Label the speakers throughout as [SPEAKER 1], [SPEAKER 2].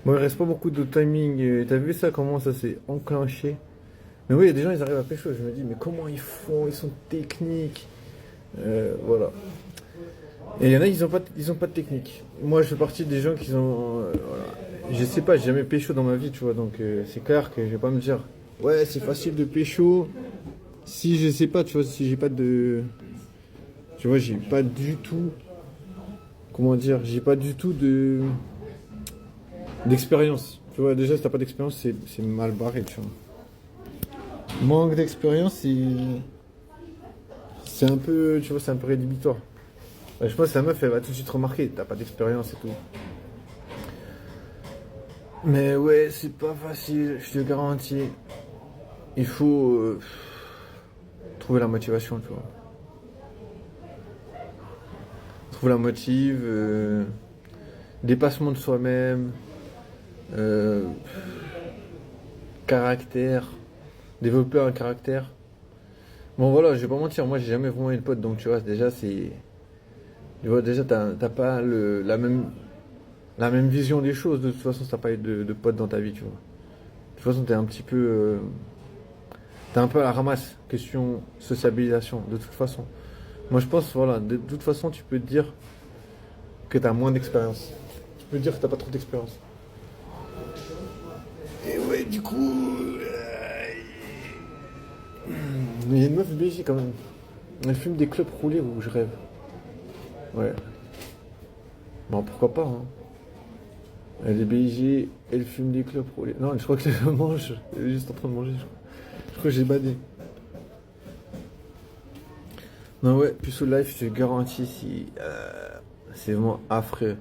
[SPEAKER 1] Bon, il reste pas beaucoup de timing. T'as vu ça, comment ça s'est enclenché? Mais oui, il y a des gens, ils arrivent à pécho. Je me dis, mais comment ils font? Ils sont techniques. Voilà. Et il y en a, ils ont pas de technique. Moi, je fais partie des gens qui ont. Voilà. Je sais pas, j'ai jamais pécho dans ma vie, tu vois. Donc, c'est clair que je vais pas me dire, ouais, c'est facile de pécho. Si je sais pas, tu vois, si j'ai pas de. Tu vois, j'ai pas du tout. Comment dire? J'ai pas du tout de. D'expérience. Tu vois, déjà, si t'as pas d'expérience, c'est mal barré, tu vois. Manque d'expérience, c'est un peu, tu vois, c'est un peu rédhibitoire. Je pense que la meuf, elle va tout de suite remarquer, t'as pas d'expérience et tout. Mais ouais, c'est pas facile, je te garantis. Il faut trouver la motivation, tu vois. Trouver la motive, dépassement de soi-même, euh, caractère, développer un caractère. Bon voilà, je vais pas mentir, moi j'ai jamais vraiment eu de pote, donc tu vois, déjà c'est. Tu vois, déjà t'as pas la même vision des choses, de toute façon, si t'as pas eu de pote dans ta vie, tu vois. De toute façon, t'es un petit peu. T'es un peu à la ramasse, question sociabilisation, de toute façon. Moi je pense, voilà, de toute façon, tu peux te dire que t'as moins d'expérience. Tu peux te dire que t'as pas trop d'expérience. Et ouais, du coup. Il y a une meuf BG quand même. Elle fume des clopes roulées où je rêve. Ouais. Bon, pourquoi pas, hein. Elle est BG, elle fume des clopes roulées. Non, je crois que je mange. Elle est juste en train de manger, je crois. Je crois que j'ai badé. Non, ouais, Puceau Life, je te garantis, si, c'est vraiment affreux.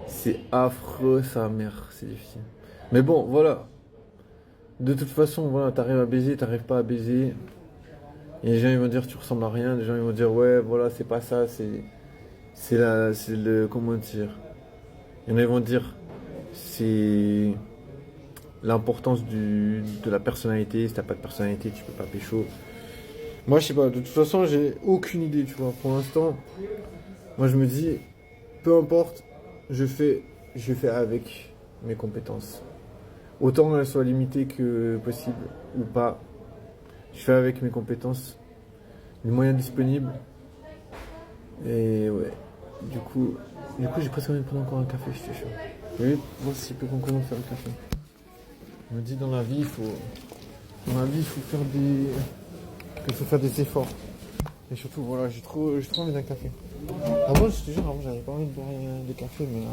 [SPEAKER 1] C'est affreux, sa mère, c'est difficile. Mais bon, voilà. De toute façon, voilà, t'arrives à baiser, t'arrives pas à baiser. Et les gens ils vont dire tu ressembles à rien. Les gens ils vont dire ouais, voilà, c'est pas ça, c'est le, comment dire. Il y en a ils vont dire c'est l'importance de la personnalité. Si t'as pas de personnalité, tu peux pas pécho. Moi, je sais pas. De toute façon, j'ai aucune idée, tu vois. Pour l'instant, moi, je me dis, peu importe, je fais, je fais avec mes compétences. Autant elles soient limitées que possible ou pas, je fais avec mes compétences, les moyens disponibles. Et ouais, du coup, j'ai presque envie de prendre encore un café, je suis chaud. Oui, voir si peut qu'on commence à faire le café. Je me dis dans la vie, il faut faire des efforts. Et surtout, voilà, j'ai trop envie d'un café. Avant, je te jure, avant, j'avais pas envie de boire de café, mais là,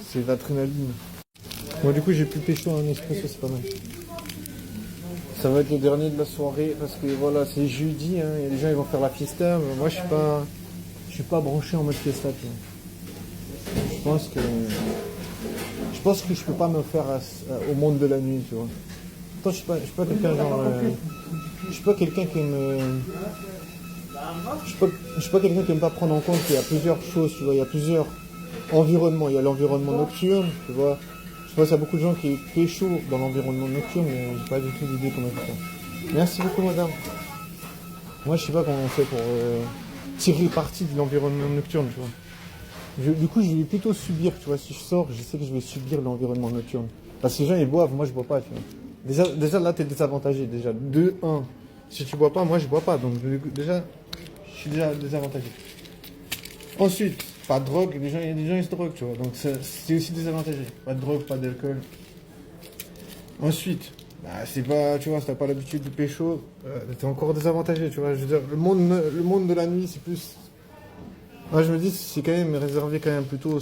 [SPEAKER 1] c'est l'adrénaline. Moi, du coup, j'ai pu pêcher un espresso, c'est pas mal. Ça va être le dernier de la soirée parce que voilà, c'est jeudi, hein, et les gens ils vont faire la fiesta. Mais moi, je suis pas branché en mode fiesta, tu vois. Je pense que je peux pas me faire au monde de la nuit, tu vois. Toi, je suis pas quelqu'un genre, je suis pas quelqu'un qui me, je suis pas quelqu'un qui aime pas prendre en compte qu'il y a plusieurs choses, tu vois. Il y a plusieurs environnements. Il y a l'environnement nocturne, tu vois. Je pense qu'il y a beaucoup de gens qui pécho dans l'environnement nocturne, mais j'ai pas du tout d'idée comment faire ça. Merci beaucoup, madame. Moi, je sais pas comment on fait pour tirer parti de l'environnement nocturne, tu vois. Du coup, je vais plutôt subir, tu vois. Si je sors, je sais que je vais subir l'environnement nocturne. Parce que les gens, ils boivent, moi, je bois pas, tu vois. Déjà là, t'es désavantagé, déjà. De un. Si tu bois pas, moi, je bois pas. Donc, déjà, je suis déjà désavantagé. Ensuite, pas de drogue. Il y a des gens, ils se droguent, tu vois. Donc, c'est aussi désavantagé. Pas de drogue, pas d'alcool. Ensuite, bah, c'est pas, tu vois, si t'as pas l'habitude de pécho, t'es encore désavantagé, tu vois. Je veux dire, le monde de la nuit, c'est plus. Moi, je me dis, c'est quand même réservé quand même plutôt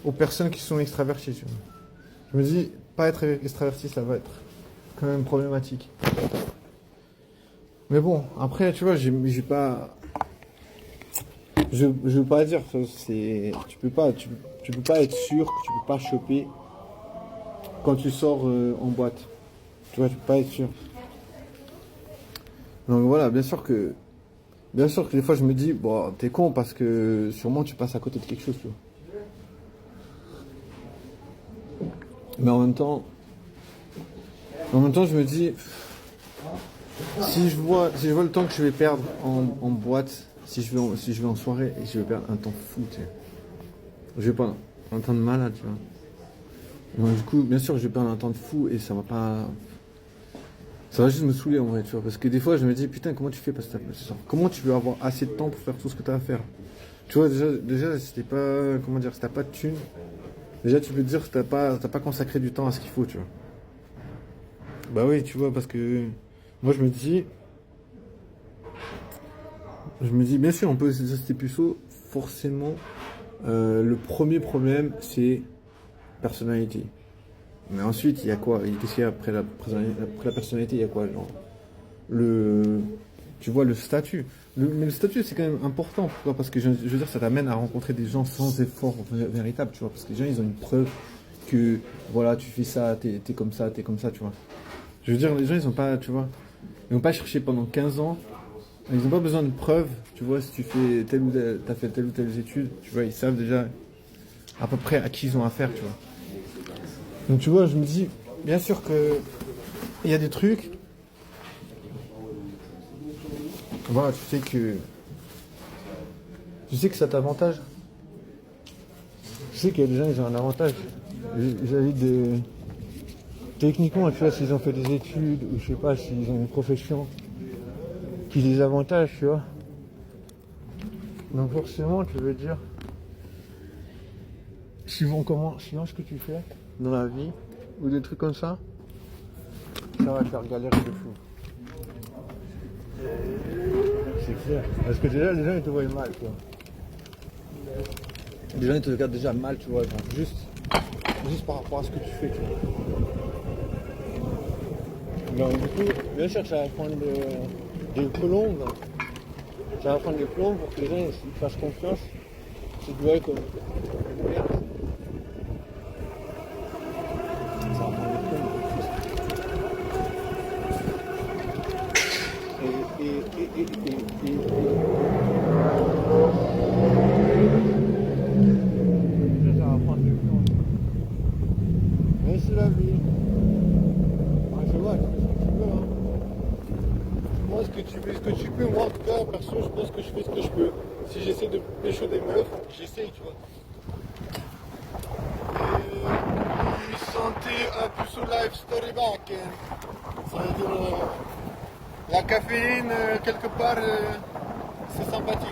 [SPEAKER 1] aux personnes qui sont extraverties, tu vois. Je me dis, pas être extraverti, ça va être quand même problématique. Mais bon, après, tu vois, j'ai pas. Je veux pas dire, tu peux pas être sûr que tu peux pas choper quand tu sors en boîte. Tu vois, tu peux pas être sûr. Donc voilà, bien sûr que des fois je me dis, bon, t'es con parce que sûrement tu passes à côté de quelque chose, tu vois. Mais en même temps, je me dis, si je vois le temps que je vais perdre en boîte, si je vais en soirée et que je vais perdre un temps fou, tu sais. Je vais pas. Un temps de malade, tu vois. Donc, du coup, bien sûr, je vais perdre un temps de fou et ça va pas. Ça va juste me saouler en vrai, tu vois. Parce que des fois, je me dis, putain, comment tu fais parce que comment tu veux avoir assez de temps pour faire tout ce que tu as à faire? Tu vois, déjà si t'es pas. Comment dire, si t'as pas de thunes, déjà tu peux te dire que t'as pas consacré du temps à ce qu'il faut, tu vois. Bah oui, tu vois, parce que moi je me dis, bien sûr, on peut se dire que c'était puceau, forcément, le premier problème, c'est personnalité. Mais ensuite, il y a quoi? Qu'est-ce qu'il y a après la personnalité? Il y a quoi? Genre, le, tu vois, le statut. Mais le statut, c'est quand même important. Pourquoi? Parce que je veux dire, ça t'amène à rencontrer des gens sans effort véritable, tu vois. Parce que les gens, ils ont une preuve que, voilà, tu fais ça, t'es comme ça, t'es comme ça, tu vois. Je veux dire, les gens, ils ont pas, tu vois, ils vont pas chercher pendant 15 ans. Ils n'ont pas besoin de preuves, tu vois, si tu fais t'as fait telle ou telle étude, tu vois, ils savent déjà à peu près à qui ils ont affaire, tu vois. Donc tu vois, je me dis, bien sûr que il y a des trucs, voilà, tu sais que ça t'avantage. Je sais qu'il y a des gens, ils ont un avantage. Vis-à-vis de, techniquement, tu vois, s'ils ont fait des études, ou je sais pas, s'ils ont une profession qui les avantage, tu vois. Donc forcément, tu veux dire, suivant ce que tu fais dans la vie, ou des trucs comme ça va te faire galérer de fou. C'est clair. Parce que déjà, les gens, ils te voient mal, tu vois. Les gens, ils te regardent déjà mal, tu vois, genre, juste par rapport à ce que tu fais, tu vois. Donc, du coup, bien sûr, ça va prendre des plombes. Ça va prendre des plombs pour que les gens ils fassent confiance. Tu dois être comme merde. Ça va prendre des plombs. Ça va prendre du temps. Mais c'est la vie. Ah, je vois, tu fais ce que tu veux. Hein. Moi, ce que tu fais, ce que tu peux. Moi, en tout cas, perso, je pense que je fais ce que je peux. Si j'essaie de pécho des meufs, j'essaye, tu vois. Et santé, Puceau Life Story Back. Ça veut dire la caféine, quelque part, c'est sympathique.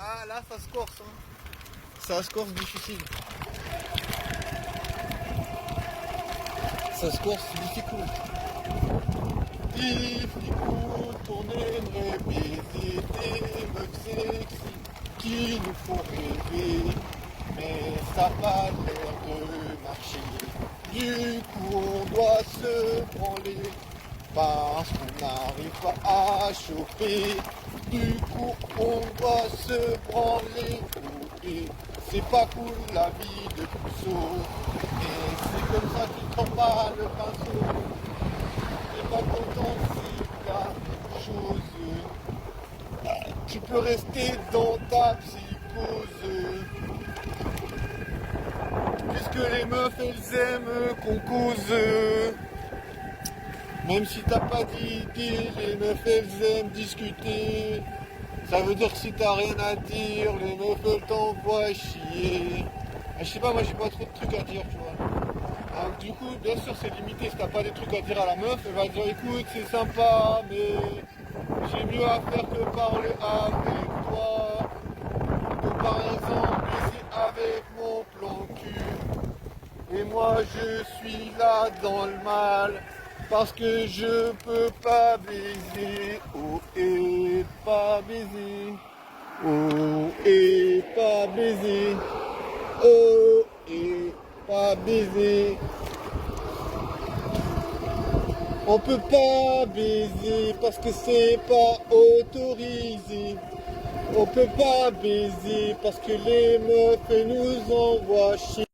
[SPEAKER 1] Ah là, ça se corse. Hein. Ça se corse difficile. Ça se corse difficile. Difficile, tourner, répéter, des meufs sexy qui nous font rêver. Mais ça n'a pas l'air de marcher. Du coup, on doit se branler. Parce qu'on n'arrive pas à choper. Du coup, on doit se branler. Et c'est pas cool la vie de puceau. Et c'est comme ça qu'il prend pas le pinceau. T'es pas content si la chose. Tu peux rester dans ta psychose. Puisque les meufs elles aiment qu'on cause. Même si t'as pas d'idée, les meufs elles aiment discuter. Ça veut dire que si t'as rien à dire, les meufs elles t'envoient chier. Je sais pas, moi j'ai pas trop de trucs à dire, tu vois. Donc, du coup, bien sûr c'est limité, si t'as pas des trucs à dire à la meuf, elle va dire écoute c'est sympa, mais j'ai mieux à faire que parler avec toi. Que par exemple baiser avec mon plan cul. Et moi je suis là dans le mal. Parce que je peux pas baiser, oh et pas baiser, oh et pas baiser, oh et pas baiser. On peut pas baiser parce que c'est pas autorisé. On peut pas baiser parce que les meufs nous envoient chier.